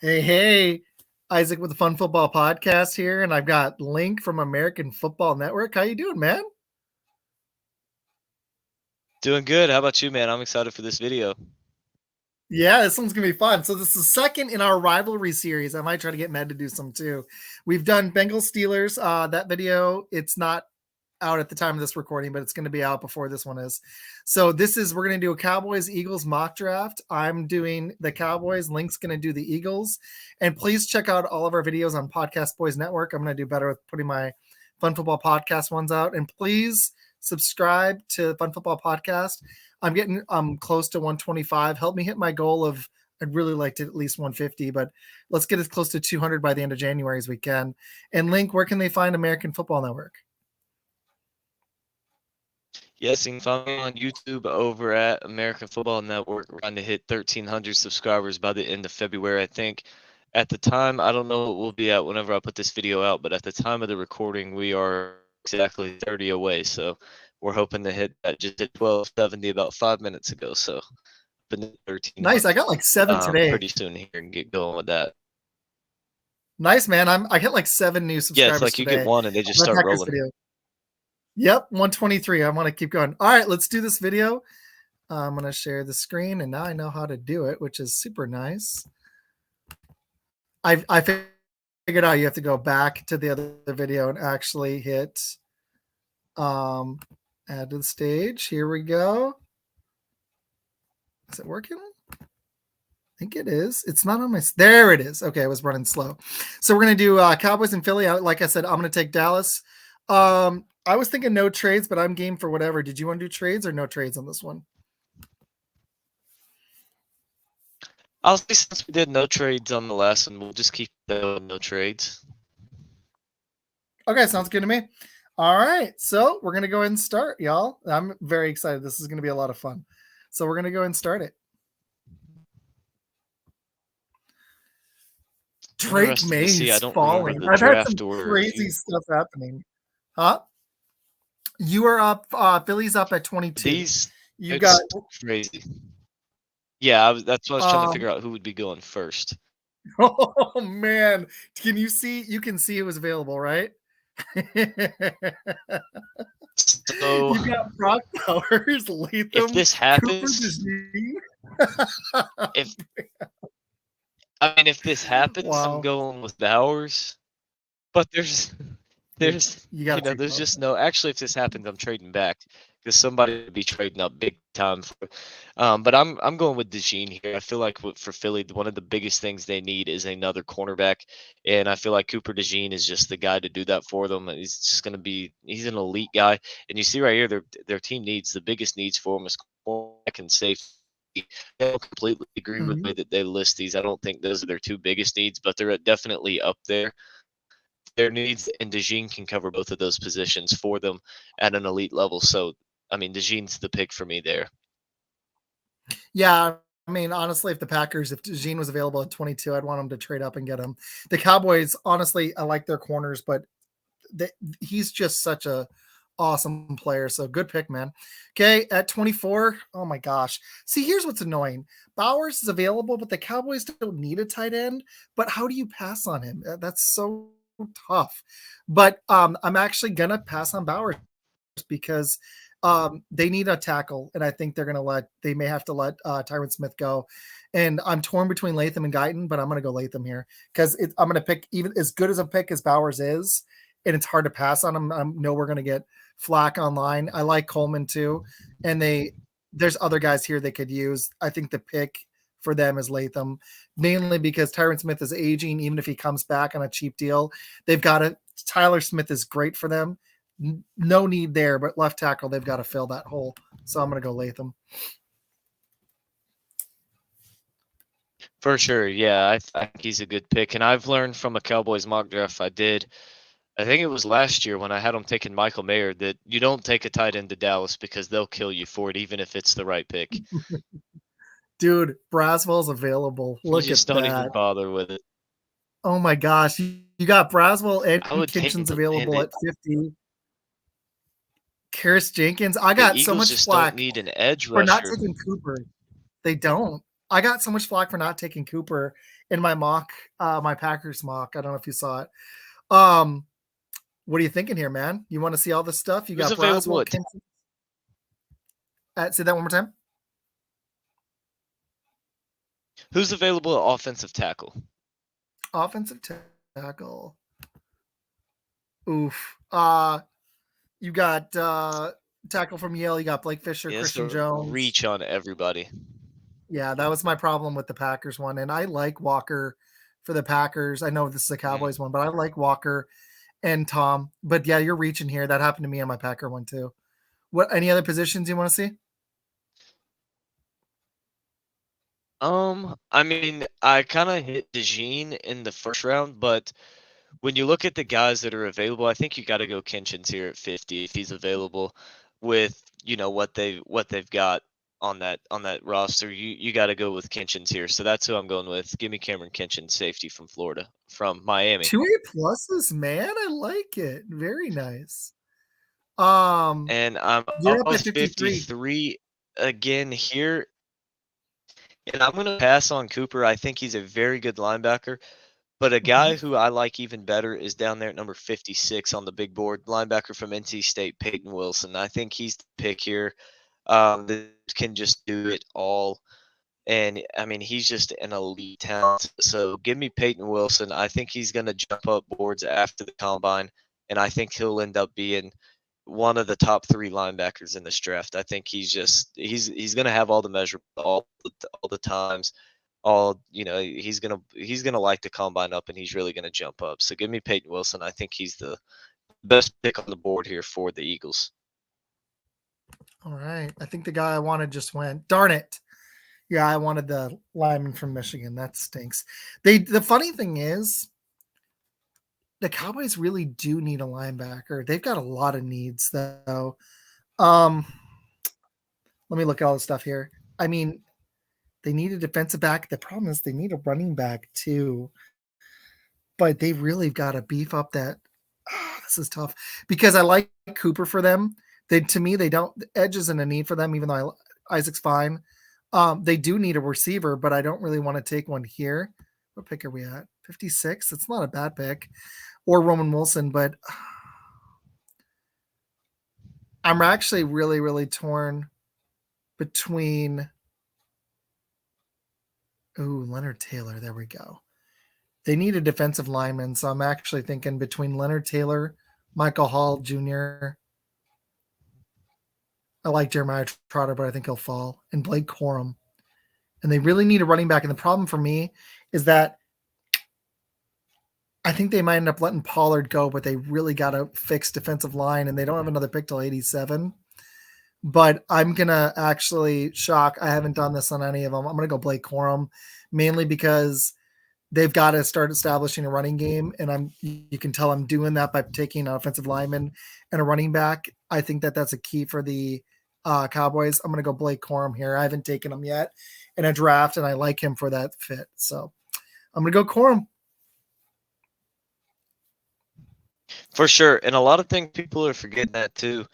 Hey, Isaac with the Fun Football Podcast here, and I've got Link from American Football Network. How you doing, man? Doing good. How about you, man? I'm excited for this video. Yeah, this one's gonna be fun. So this is second in our rivalry series. I might try to get Med to do some too. We've done Bengals Steelers. That video, it's not out at the time of this recording, but it's going to be out before this one is. So we're going to do a Cowboys Eagles mock draft. I'm doing the Cowboys. Link's going to do the Eagles. And please check out all of our videos on Podcast Boys Network. I'm going to do better with putting my Fun Football Podcast ones out. And please subscribe to Fun Football Podcast. I'm getting close to 125. Help me hit my goal of I'd really like to at least 150, but let's get as close to 200 by the end of January as we can. And Link, where can they find American Football Network? Yes, you can find me on YouTube over at American Football Network. We're trying to hit 1,300 subscribers by the end of February, I think. At the time, I don't know what we'll be at whenever I put this video out, but at the time of the recording, we are exactly 30 away. So we're hoping to hit that. Just hit 1270 about 5 minutes ago. So been 13. Nice. I got like 7 today. Pretty soon here and get going with that. Nice, man. I hit like 7 new subscribers. Yeah, it's like today. you get one and they just start rolling. Video. Yep, 123. I want to keep going. All right, let's do this video. I'm going to share the screen, and now I know how to do it, which is super nice. I figured out you have to go back to the other video and actually hit add to the stage. Here we go. Is it working? I think it is. It's not on my. There it is. Okay, I was running slow. So we're going to do Cowboys and Philly. Like I said, I'm going to take Dallas. I was thinking no trades, but I'm game for whatever. Did you want to do trades or no trades on this one? I'll say since we did no trades on the last one, we'll just keep doing no trades. Okay, sounds good to me. All right, so we're going to go ahead and start, y'all. I'm very excited. This is going to be a lot of fun. So we're going to go ahead and start it. Drake May's falling. I've had some crazy stuff happening. Huh? You are up. Philly's up at 22. You got crazy. Yeah, that's what I was trying to figure out who would be going first. Oh man, can you see? You can see it was available, right? So you got Brock Bowers, Latham. If this happens, if this happens, I'm going with Bowers. But there's just no. Actually, if this happens, I'm trading back because somebody would be trading up big time. But I'm going with DeJean here. I feel like for Philly, one of the biggest things they need is another cornerback, and I feel like Cooper DeJean is just the guy to do that for them. He's just going to be. He's an elite guy, and you see right here, their team needs the biggest needs for him is cornerback and safety. I don't completely agree with the way that they list these. I don't think those are their two biggest needs, but they're definitely up there. Their needs, and DeJean can cover both of those positions for them at an elite level. So, DeJean's the pick for me there. Yeah, honestly, if DeJean was available at 22, I'd want him to trade up and get him. The Cowboys, honestly, I like their corners, but he's just such a awesome player. So good pick, man. Okay, at 24, oh my gosh. See, here's what's annoying. Bowers is available, but the Cowboys don't need a tight end. But how do you pass on him? That's so tough. But I'm actually gonna pass on Bowers because they need a tackle, and I think they may have to let Tyron Smith go. And I'm torn between Latham and Guyton, but I'm gonna go Latham here because I'm gonna pick even as good as a pick as Bowers is, and it's hard to pass on him. I know we're gonna get flack online. I like Coleman too, and there's other guys here they could use. I think the pick for them is Latham, mainly because Tyron Smith is aging. Even if he comes back on a cheap deal, they've got it. Tyler Smith is great for them. No need there, but left tackle, they've got to fill that hole. So I'm going to go Latham. For sure, yeah, I think he's a good pick. And I've learned from a Cowboys mock draft I think it was last year when I had him taking Michael Mayer, that you don't take a tight end to Dallas because they'll kill you for it, even if it's the right pick. Dude, Braswell's available. Look at that. Just don't even bother with it. Oh my gosh. You got Braswell and Kitchens available at 50. Karis Jenkins. I got so much flack don't need an edge for not taking Cooper. They don't. I got so much flack for not taking Cooper, in my mock, my Packers mock. I don't know if you saw it. What are you thinking here, man? You want to see all this stuff? You Who's got available Braswell. Say that one more time. Who's available at offensive tackle? Offensive tackle. Oof. You got tackle from Yale. You got Blake Fisher, Yeah, Christian it's a Jones. reach on everybody. Yeah, that was my problem with the Packers one. And I like Walker for the Packers. I know this is a Cowboys one, but I like Walker and Tom. But yeah, you're reaching here. That happened to me on my Packer one too. What any other positions you want to see? I mean, I kind of hit DeJean in the first round, but when you look at the guys that are available, I think you got to go Kenshin's here at 50 if he's available with, what they've got on that roster. You got to go with Kenshin's here. So that's who I'm going with. Give me Cameron Kenshin, safety from Florida, from Miami. 2 A+, man. I like it. Very nice. And I'm You're up off at 53. 53 again here. And I'm going to pass on Cooper. I think he's a very good linebacker. But a guy who I like even better is down there at number 56 on the big board, linebacker from NC State, Peyton Wilson. I think he's the pick here. That can just do it all. And I mean, he's just an elite talent. So give me Peyton Wilson. I think he's going to jump up boards after the combine, and I think he'll end up being one of the top 3 linebackers in this draft. I think he's going to have all the measure, all the times, he's gonna light the combine up, and he's really going to jump up. So give me Peyton Wilson. I think he's the best pick on the board here for the Eagles. All right. I think the guy I wanted just went. Darn it. Yeah, I wanted the lineman from Michigan. That stinks. The funny thing is, the Cowboys really do need a linebacker. They've got a lot of needs, though. Let me look at all the stuff here. I mean, they need a defensive back. The problem is they need a running back too. But they really got to beef up that. Oh, this is tough because I like Cooper for them. To me, they don't. Edge isn't a need for them, even though Isaac's fine. They do need a receiver, but I don't really want to take one here. What pick are we at? 56. It's not a bad pick. Or Roman Wilson, but I'm actually really, really torn between. Ooh, Leonard Taylor. There we go. They need a defensive lineman, so I'm actually thinking between Leonard Taylor, Michael Hall Jr. I like Jeremiah Trotter, but I think he'll fall. And Blake Corum. And they really need a running back. And the problem for me is that I think they might end up letting Pollard go, but they really got to fix defensive line, and they don't have another pick till 87. But I'm going to actually shock. I haven't done this on any of them. I'm going to go Blake Corum, mainly because they've got to start establishing a running game, and you can tell I'm doing that by taking an offensive lineman and a running back. I think that's a key for the Cowboys. I'm going to go Blake Corum here. I haven't taken him yet in a draft, and I like him for that fit. So I'm going to go Corum. For sure. And a lot of things people are forgetting that too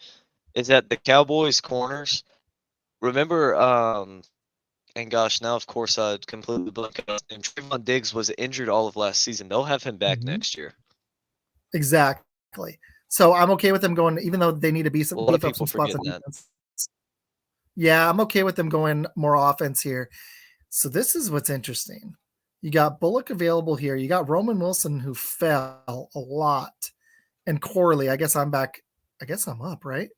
is that the Cowboys corners, remember, and gosh, now of course I completely blanked out. And Trayvon Diggs was injured all of last season. They'll have him back next year. Exactly. So I'm okay with them going, even though they need to beef up some spots on defense. Yeah, I'm okay with them going more offense here. So this is what's interesting. You got Bullock available here. You got Roman Wilson, who fell a lot. And Corley, I guess I'm back. I guess I'm up, right?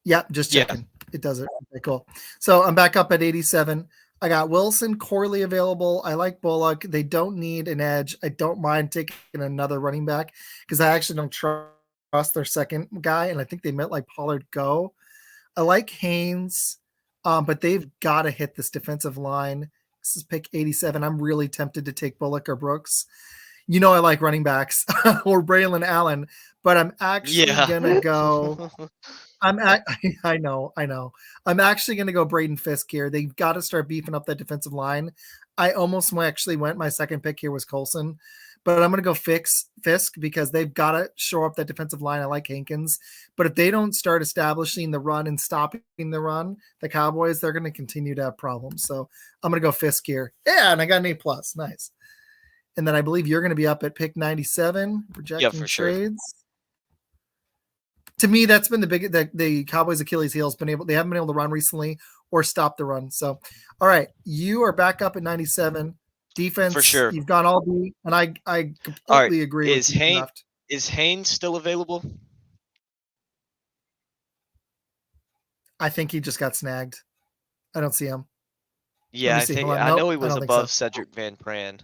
Yep, just checking. Yeah. It does it. Okay, cool. So I'm back up at 87. I got Wilson, Corley available. I like Bullock. They don't need an edge. I don't mind taking another running back because I actually don't trust their second guy, and I think they might like Pollard go. I like Haynes, but they've got to hit this defensive line. This is pick 87. I'm really tempted to take Bullock or Brooks. You know I like running backs or Braylon Allen, but I'm actually gonna go. I know. I'm actually gonna go Braden Fisk here. They've got to start beefing up that defensive line. I almost actually went. My second pick here was Colson, but I'm going to go Fisk because they've got to shore up that defensive line. I like Hankins, but if they don't start establishing the run and stopping the run, the Cowboys, they're going to continue to have problems. So I'm going to go Fisk here. Yeah, and I got an A+. Nice. And then I believe you're going to be up at pick 97, rejecting for trades. Sure. To me, that's been the Cowboys' Achilles heel. They haven't been able to run recently or stop the run. So, all right, you are back up at 97. Defense, for sure. You've gone all B, and I completely agree with you. Is Haynes still available? I think he just got snagged. I don't see him. Yeah, I know he was above Cedric Van Pran.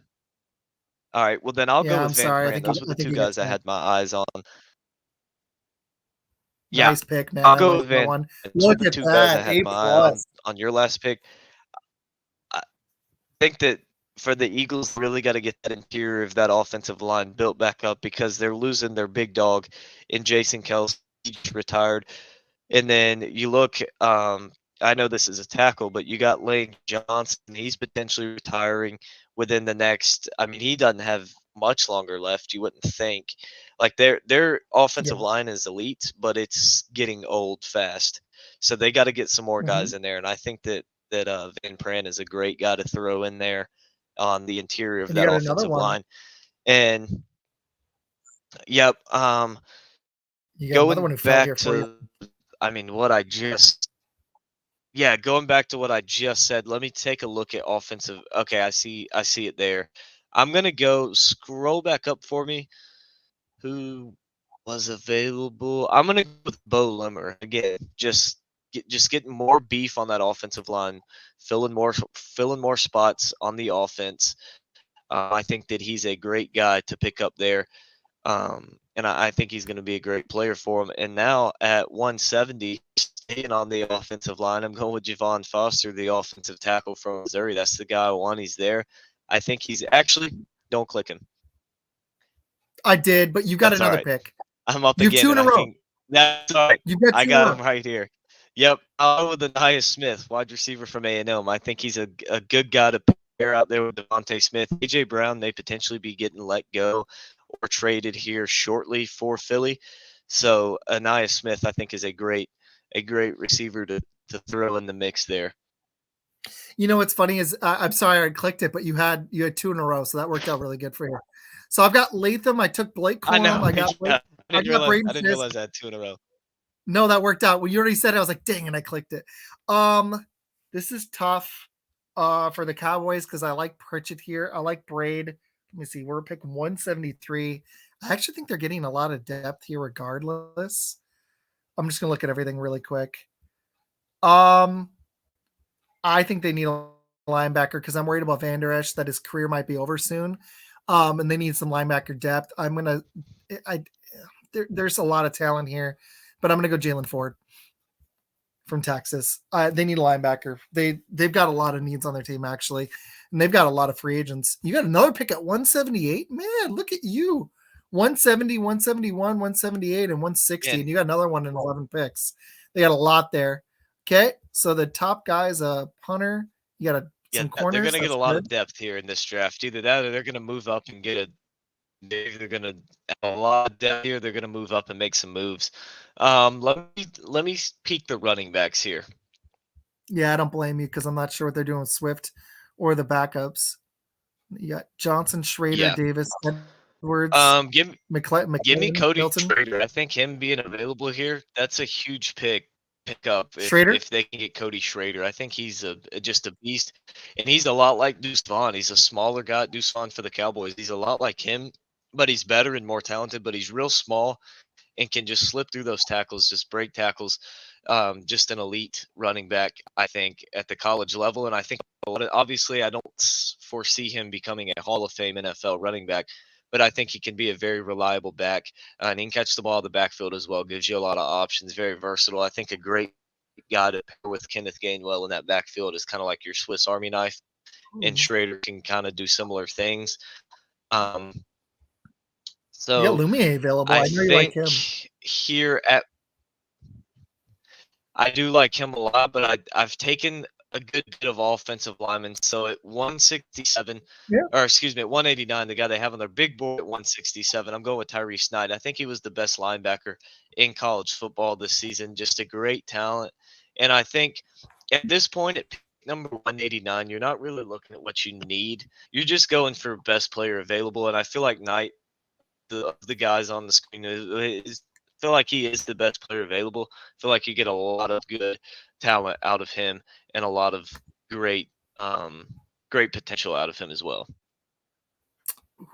All right, well then I'll go with Van Pran. Those were the two guys I had my eyes on. Yeah, nice pick, man. I'll go with Van Pran. Look at two that. Guys I had my eye on your last pick. I think that for the Eagles, really got to get that interior of that offensive line built back up because they're losing their big dog in Jason Kelce. He just retired. And then you look, I know this is a tackle, but you got Lane Johnson. He's potentially retiring within the next. I mean, he doesn't have much longer left. You wouldn't think. Like their offensive line is elite, but it's getting old fast. So they got to get some more guys in there. And I think that Van Pran is a great guy to throw in there on the interior of that offensive line. And yep, going back to. I mean, going back to what I just said, let me take a look at offensive. Okay, I see it there. I'm going to scroll back up for me. Who was available? I'm going to go with Bo Limmer. Again, just getting more beef on that offensive line, filling more spots on the offense. I think that he's a great guy to pick up there. And I think he's going to be a great player for him. And now at 170, staying on the offensive line, I'm going with Javon Foster, the offensive tackle from Missouri. That's the guy I want. He's there. I think he's actually – don't click him. I did, but you got another pick. I'm up again. You have 2 in a row. That's all right. I got him right here. Yep. I'll go with Anaya Smith, wide receiver from A&M. I think he's a good guy to pair out there with Devontae Smith. A.J. Brown may potentially be getting let go or traded here shortly for Philly. So Anaya Smith, I think, is a great receiver to throw in the mix there. You know what's funny is I'm sorry I clicked it, but you had 2 in a row, so that worked out really good for you. So I've got Latham. I took Blake Corum. I got Braden. I didn't realize I had 2 in a row. No, that worked out. When you already said it, I was like, dang, and I clicked it. This is tough for the Cowboys because I like Pritchett here. I like Braid. Let me see. We're picking 173. I actually think they're getting a lot of depth here regardless. I'm just going to look at everything really quick. I think they need a linebacker because I'm worried about Van Der Esch that his career might be over soon. And they need some linebacker depth. There's a lot of talent here, but I'm going to go Jalen Ford from Texas. They need a linebacker. They've got a lot of needs on their team actually. And they've got a lot of free agents. You got another pick at 178? Man, look at you. 170, 171, 178, and 160. Yeah. And you got another one in 11 picks. They got a lot there. Okay. So the top guy is a punter. You got some corners. They're going to get a lot of depth here in this draft. Either that or they're going to move up and they're going to have a lot of depth here. They're going to move up and make some moves. Let me peek the running backs here. Yeah, I don't blame you because I'm not sure what they're doing with Swift or the backups. You got Johnson, Schrader, Davis, Edwards. Give me Cody Milton. Schrader. I think him being available here, that's a huge pick up if they can get Cody Schrader. I think he's just a beast, and he's a lot like Deuce Vaughn. He's a smaller guy, Deuce Vaughn for the Cowboys. He's a lot like him, but he's better and more talented. But he's real small and can just slip through those tackles, just break tackles. Just an elite running back, I think, at the college level. And I think obviously I don't foresee him becoming a Hall of Fame NFL running back, but I think he can be a very reliable back, and he can catch the ball in the backfield as well. Gives you a lot of options, very versatile. I think a great guy to pair with Kenneth Gainwell in that backfield is kind of like your Swiss Army knife, and Schrader can kind of do similar things. So you got Lumiere available. I know you like him. Here I do like him a lot, but I've taken a good bit of offensive linemen. So at 167, Yeah. or excuse me, at 189, the guy they have on their big board at 167, I'm going with Tyrese Knight. I think he was the best linebacker in college football this season. Just a great talent. And I think at this point, at pick number 189, you're not really looking at what you need. You're just going for best player available. And I feel like Knight, the guys on the screen, feel like he is the best player available. Feel like you get a lot of good talent out of him and a lot of great um, great potential out of him as well.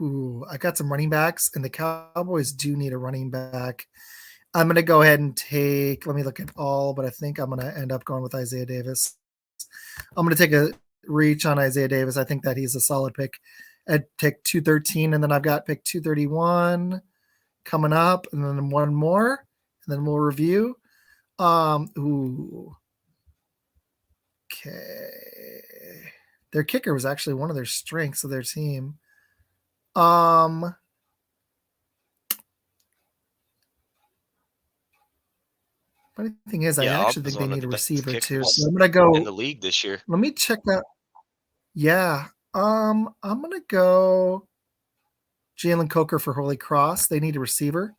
Ooh, I got some running backs, and the Cowboys do need a running back. I'm going to go ahead and take, let me look at all, but I think I'm going to end up going with Isaiah Davis. I'm going to take a reach on Isaiah Davis. I think that he's a solid pick at pick 213. And then I've got pick 231 coming up, and then one more, and then we'll review. Ooh. Okay. Their kicker was actually one of their strengths of their team. Funny thing is, I Yeah, actually Auburn's think they one of need the a best receiver too. kickers So I'm gonna go. in the league this year. Let me check that. Yeah. I'm gonna go Jalen Coker for Holy Cross. They need a receiver.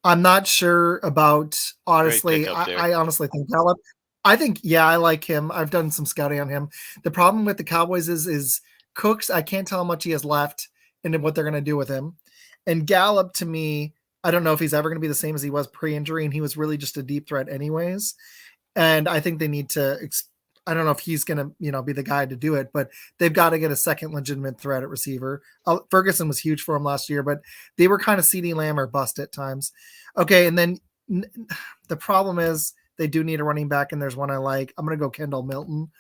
I'm not sure about Great honestly. pickup I, there. I honestly think Gallup. I think I like him. I've done some scouting on him. The problem with the Cowboys is Cooks. I can't tell how much he has left and what they're gonna do with him. And Gallup to me, I don't know if he's ever going to be the same as he was pre-injury, and he was really just a deep threat anyways. And I think they need to. I don't know if he's going to, be the guy to do it, but they've got to get a second legitimate threat at receiver. Ferguson was huge for him last year, but they were kind of CeeDee Lamb or bust at times. Okay, and then the problem is they do need a running back, and there's one I like. I'm going to go Kendall Milton.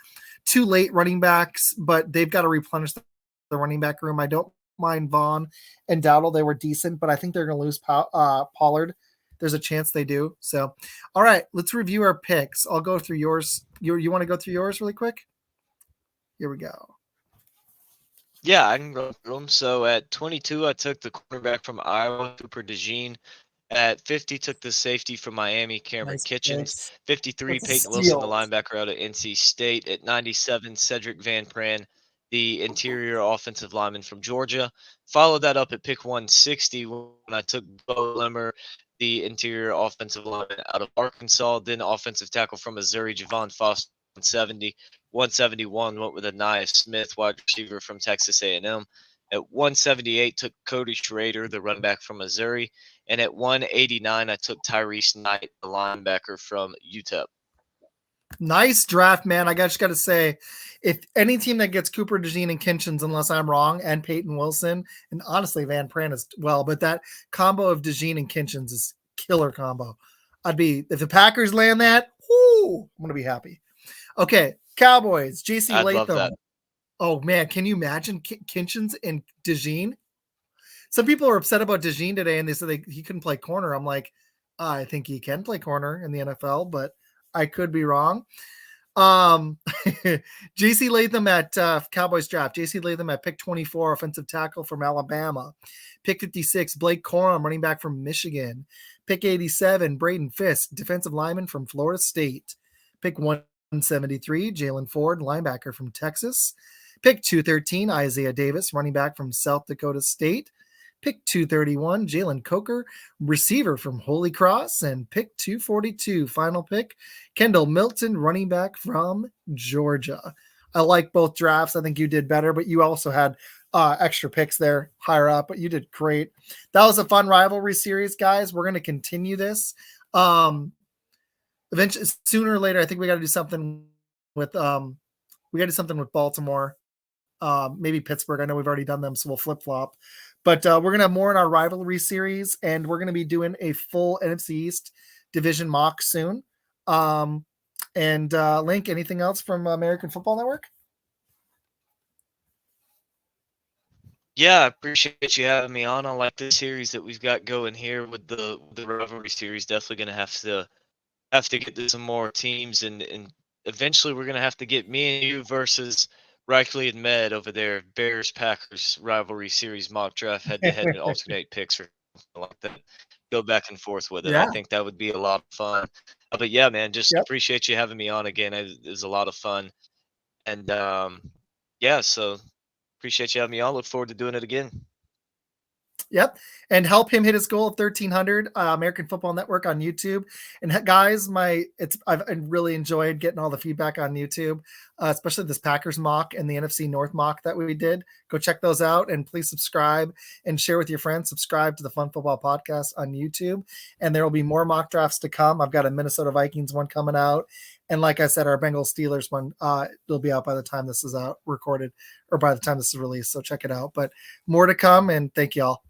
Two late running backs, but they've got to replenish the running back room. I don't mind Vaughn and Dowdle. They were decent, but I think they're going to lose Pollard. There's a chance they do. So, all right, let's review our picks. I'll go through yours. You want to go through yours really quick? Here we go. Yeah, I can go through them. So at 22, I took the cornerback from Iowa, Cooper DeJean. At 50, took the safety from Miami, Cameron Nice Kitchens. picks. 53, That's a Peyton Wilson, the steal. linebacker out of NC State. At 97, Cedric Van Pran, the interior offensive lineman from Georgia. Followed that up at pick 160 when I took Bo Limmer, the interior offensive lineman out of Arkansas. Then offensive tackle from Missouri, Javon Foster, 170. 171 went with Anaya Smith, wide receiver from Texas A&M. At 178, took Cody Schrader, the running back from Missouri. And at 189, I took Tyrese Knight, the linebacker from UTEP. Nice draft, man. I just got to say, if any team that gets Cooper DeJean and Kitchens, unless I'm wrong, and Peyton Wilson, and honestly Van Pran as well, but that combo of DeJean and Kitchens is killer combo. If the Packers land that, I'm gonna be happy. Okay, Cowboys, JC I'd love Latham. that. Oh man, can you imagine Kitchens and DeJean? Some people are upset about DeJean today, and they said he couldn't play corner. I'm like, I think he can play corner in the NFL, but I could be wrong. JC Latham at Cowboys draft. JC Latham at pick 24, offensive tackle from Alabama. Pick 56, Blake Corum, running back from Michigan. Pick 87, Braden Fisk, defensive lineman from Florida State. Pick 173, Jalen Ford, linebacker from Texas. Pick 213, Isaiah Davis, running back from South Dakota State. Pick 231, Jalen Coker, receiver from Holy Cross. And pick 242, final pick, Kendall Milton, running back from Georgia. I like both drafts. I think you did better, but you also had extra picks there higher up, but you did great. That was a fun rivalry series, guys. We're going to continue this. Eventually, sooner or later, I think we got to do something with Baltimore. Maybe Pittsburgh. I know we've already done them, so we'll flip-flop. But we're going to have more in our rivalry series, and we're going to be doing a full NFC East division mock soon. Link, anything else from American Football Network? Yeah, I appreciate you having me on. I like this series that we've got going here with the rivalry series. Definitely going to have to get to some more teams, and eventually we're going to have to get me and you versus Reichley and Med over there, Bears Packers rivalry series mock draft head to head and alternate picks or something like that. go back and forth with it. I Yeah. think that would be a lot of fun. But yeah, man, just Yep. appreciate you having me on again. It was a lot of fun. And yeah, so appreciate you having me on. Look forward to doing it again. Yep. And help him hit his goal of 1,300, American Football Network on YouTube. And guys, I've really enjoyed getting all the feedback on YouTube, especially this Packers mock and the NFC North mock that we did. Go check those out, and please subscribe and share with your friends. Subscribe to the Fun Football Podcast on YouTube, and there will be more mock drafts to come. I've got a Minnesota Vikings one coming out. And like I said, our Bengals Steelers one, it'll be out by the time this is out recorded, or by the time this is released. So check it out. But more to come, and thank you all.